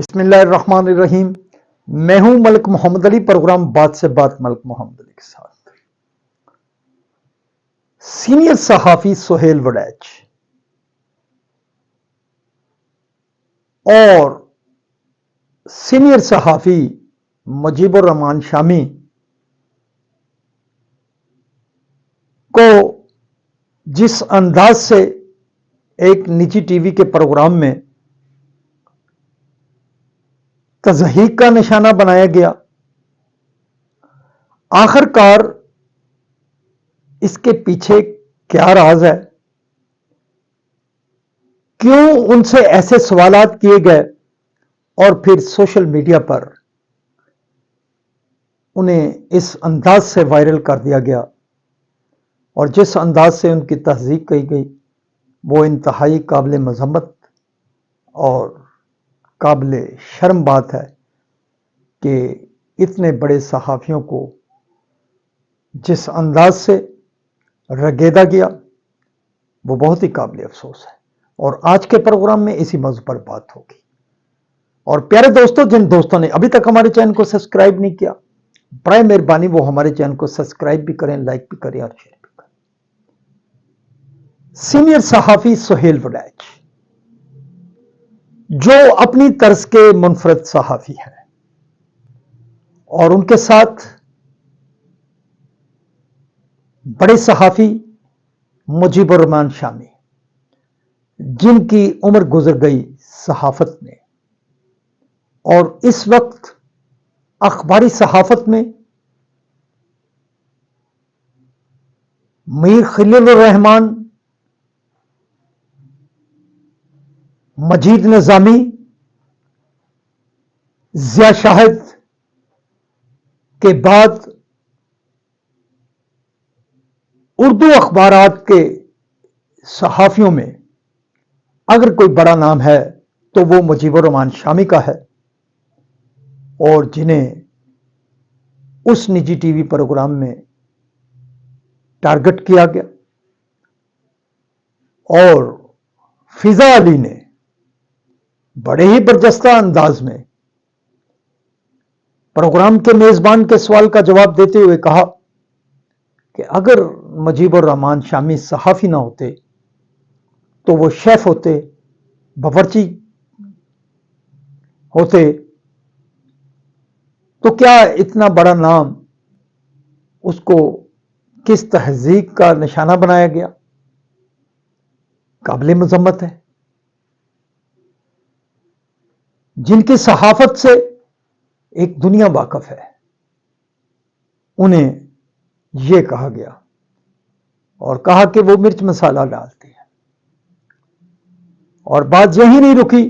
بسم اللہ الرحمن الرحیم۔ میں ہوں ملک محمد علی، پروگرام بات سے بات ملک محمد علی کے ساتھ۔ سینئر صحافی سہیل وڑیچ اور سینئر صحافی مجیب الرحمان شامی کو جس انداز سے ایک نجی ٹی وی کے پروگرام میں تضحیک کا نشانہ بنایا گیا، آخر کار اس کے پیچھے کیا راز ہے؟ کیوں ان سے ایسے سوالات کیے گئے اور پھر سوشل میڈیا پر انہیں اس انداز سے وائرل کر دیا گیا، اور جس انداز سے ان کی تضحیک کی گئی وہ انتہائی قابل مذمت اور قابل شرم بات ہے کہ اتنے بڑے صحافیوں کو جس انداز سے رگیدا گیا وہ بہت ہی قابل افسوس ہے۔ اور آج کے پروگرام میں اسی موضوع پر بات ہوگی۔ اور پیارے دوستوں، جن دوستوں نے ابھی تک ہمارے چینل کو سبسکرائب نہیں کیا، برائے مہربانی وہ ہمارے چینل کو سبسکرائب بھی کریں، لائک بھی کریں اور شیئر بھی کریں۔ سینئر صحافی سہیل وڑیچ جو اپنی طرز کے منفرد صحافی ہیں، اور ان کے ساتھ بڑے صحافی مجیب الرحمان شامی جن کی عمر گزر گئی صحافت میں، اور اس وقت اخباری صحافت میں میر خلیل الرحمان، مجید نظامی، ضیاء شاہد کے بعد اردو اخبارات کے صحافیوں میں اگر کوئی بڑا نام ہے تو وہ مجیب الرحمان شامی کا ہے، اور جنہیں اس نجی ٹی وی پروگرام میں ٹارگٹ کیا گیا، اور فضا علی نے بڑے ہی برجستہ انداز میں پروگرام کے میزبان کے سوال کا جواب دیتے ہوئے کہا کہ اگر مجیب الرحمان شامی صحافی نہ ہوتے تو وہ شیف ہوتے، باورچی ہوتے، تو کیا اتنا بڑا نام اس کو کس تہذیب کا نشانہ بنایا گیا؟ قابل مذمت ہے۔ جن کی صحافت سے ایک دنیا واقف ہے انہیں یہ کہا گیا، اور کہا کہ وہ مرچ مسالہ ڈالتے ہیں۔ اور بات یہی نہیں رکی،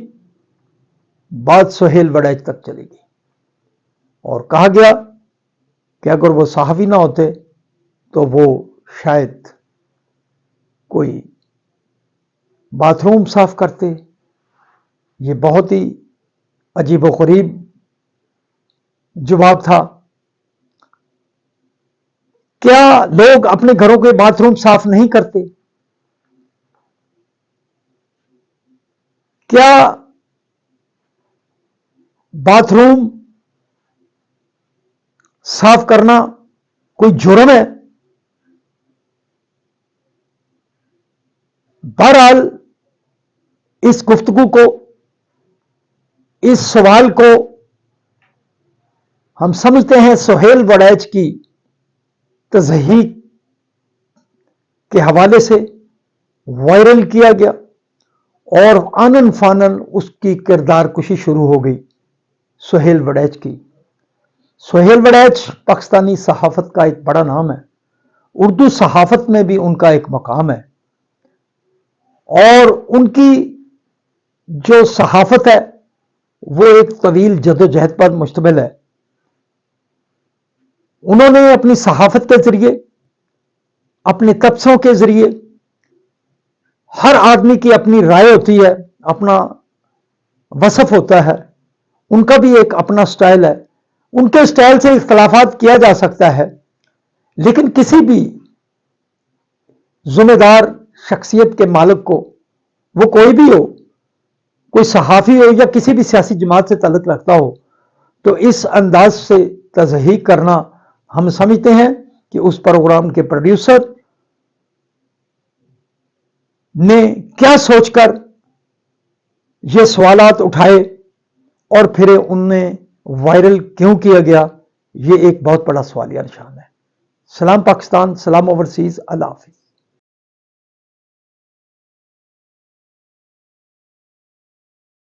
بات سہیل وڑیچ تک چلی گئی، اور کہا گیا کہ اگر وہ صحافی نہ ہوتے تو وہ شاید کوئی باتھ روم صاف کرتے۔ یہ بہت ہی عجیب و غریب جواب تھا۔ کیا لوگ اپنے گھروں کے باتھ روم صاف نہیں کرتے؟ کیا باتھ روم صاف کرنا کوئی جرم ہے؟ بہرحال اس گفتگو کو، اس سوال کو ہم سمجھتے ہیں سہیل وڑیچ کی تضحیک کے حوالے سے وائرل کیا گیا، اور آنن فانن اس کی کردار کشی شروع ہو گئی سہیل وڑیچ کی۔ سہیل وڑیچ پاکستانی صحافت کا ایک بڑا نام ہے، اردو صحافت میں بھی ان کا ایک مقام ہے، اور ان کی جو صحافت ہے وہ ایک طویل جدوجہد پر مشتمل ہے۔ انہوں نے اپنی صحافت کے ذریعے، اپنے تبصروں کے ذریعے، ہر آدمی کی اپنی رائے ہوتی ہے، اپنا وصف ہوتا ہے، ان کا بھی ایک اپنا سٹائل ہے، ان کے سٹائل سے اختلافات کیا جا سکتا ہے، لیکن کسی بھی ذمہ دار شخصیت کے مالک کو، وہ کوئی بھی ہو، کوئی صحافی ہو یا کسی بھی سیاسی جماعت سے تعلق رکھتا ہو تو اس انداز سے تضحیق کرنا ہم سمجھتے ہیں کہ اس پروگرام کے پروڈیوسر نے کیا سوچ کر یہ سوالات اٹھائے اور پھر انہیں وائرل کیوں کیا گیا، یہ ایک بہت بڑا سوالیہ نشان ہے۔ سلام پاکستان، سلام اوورسیز، اللہ حافظ۔